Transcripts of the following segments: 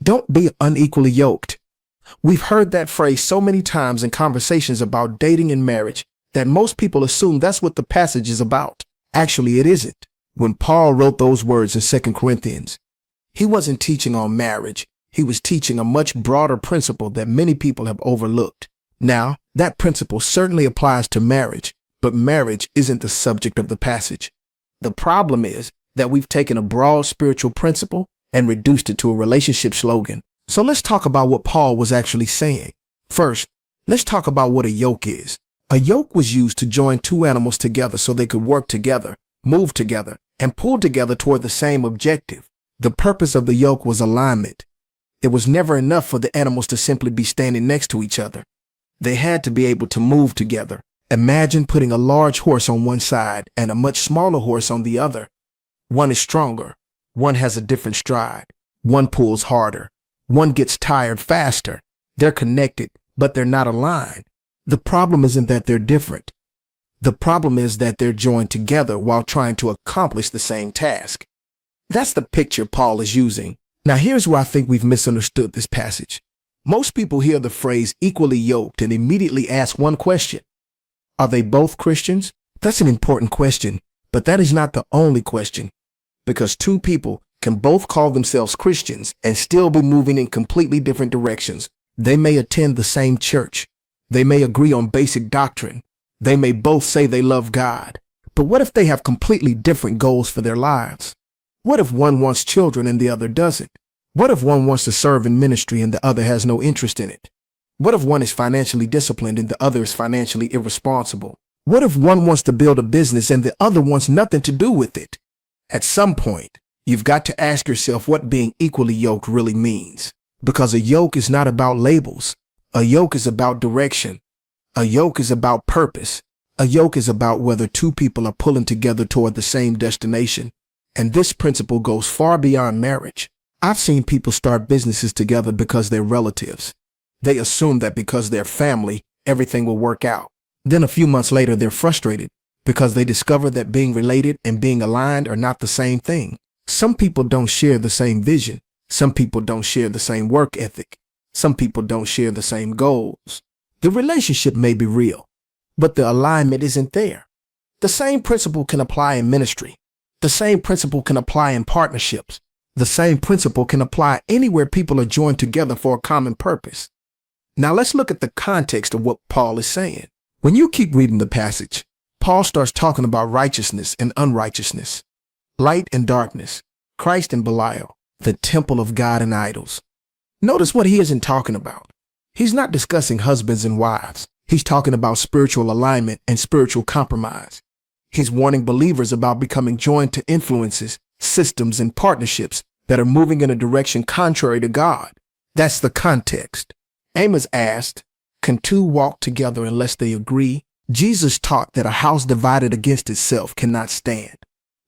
Don't be unequally yoked. We've heard that phrase so many times in conversations about dating and marriage that most people assume that's what the passage is about. Actually, it isn't. When Paul wrote those words in 2 Corinthians, he wasn't teaching on marriage. He was teaching a much broader principle that many people have overlooked. Now, that principle certainly applies to marriage, but marriage isn't the subject of the passage. The problem is that we've taken a broad spiritual principle and reduced it to a relationship slogan. So let's talk about what Paul was actually saying. First, let's talk about what a yoke is. A yoke was used to join two animals together so they could work together, move together, and pull together toward the same objective. The purpose of the yoke was alignment. It was never enough for the animals to simply be standing next to each other. They had to be able to move together. Imagine putting a large horse on one side and a much smaller horse on the other. One is stronger. One has a different stride. One pulls harder. One gets tired faster. They're connected, but they're not aligned. The problem isn't that they're different. The problem is that they're joined together while trying to accomplish the same task. That's the picture Paul is using. Now here's where I think we've misunderstood this passage. Most people hear the phrase equally yoked and immediately ask one question. Are they both Christians? That's an important question, but that is not the only question. Because two people can both call themselves Christians and still be moving in completely different directions. They may attend the same church. They may agree on basic doctrine. They may both say they love God. But what if they have completely different goals for their lives? What if one wants children and the other doesn't? What if one wants to serve in ministry and the other has no interest in it? What if one is financially disciplined and the other is financially irresponsible? What if one wants to build a business and the other wants nothing to do with it? At some point, you've got to ask yourself what being equally yoked really means. Because a yoke is not about labels. A yoke is about direction. A yoke is about purpose. A yoke is about whether two people are pulling together toward the same destination. And this principle goes far beyond marriage. I've seen people start businesses together because they're relatives. They assume that because they're family, everything will work out. Then a few months later, they're frustrated because they discover that being related and being aligned are not the same thing. Some people don't share the same vision. Some people don't share the same work ethic. Some people don't share the same goals. The relationship may be real, but the alignment isn't there. The same principle can apply in ministry. The same principle can apply in partnerships. The same principle can apply anywhere people are joined together for a common purpose. Now let's look at the context of what Paul is saying. When you keep reading the passage, Paul starts talking about righteousness and unrighteousness, light and darkness, Christ and Belial, the temple of God and idols. Notice what he isn't talking about. He's not discussing husbands and wives. He's talking about spiritual alignment and spiritual compromise. He's warning believers about becoming joined to influences, systems, and partnerships that are moving in a direction contrary to God. That's the context. Amos asked, "Can two walk together unless they agree?" Jesus taught that a house divided against itself cannot stand.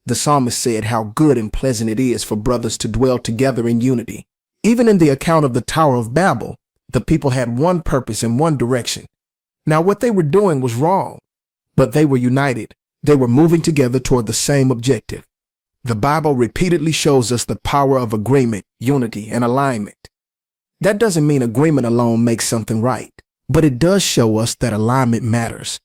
The psalmist said how good and pleasant it is for brothers to dwell together in unity. Even in the account of the Tower of Babel, the people had one purpose in one direction. Now what they were doing was wrong, but they were united. They were moving together toward the same objective. The Bible repeatedly shows us the power of agreement, unity, and alignment. That doesn't mean agreement alone makes something right, but it does show us that alignment matters.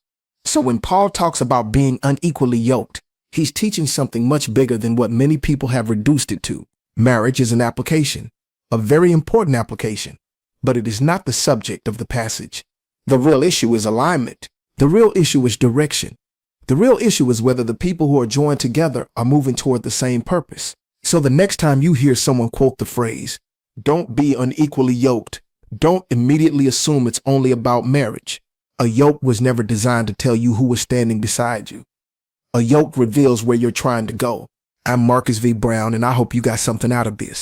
So when Paul talks about being unequally yoked, he's teaching something much bigger than what many people have reduced it to. Marriage is an application, a very important application, but it is not the subject of the passage. The real issue is alignment. The real issue is direction. The real issue is whether the people who are joined together are moving toward the same purpose. So the next time you hear someone quote the phrase, "Don't be unequally yoked," don't immediately assume it's only about marriage. A yoke was never designed to tell you who was standing beside you. A yoke reveals where you're trying to go. I'm Marcus V. Brown, and I hope you got something out of this.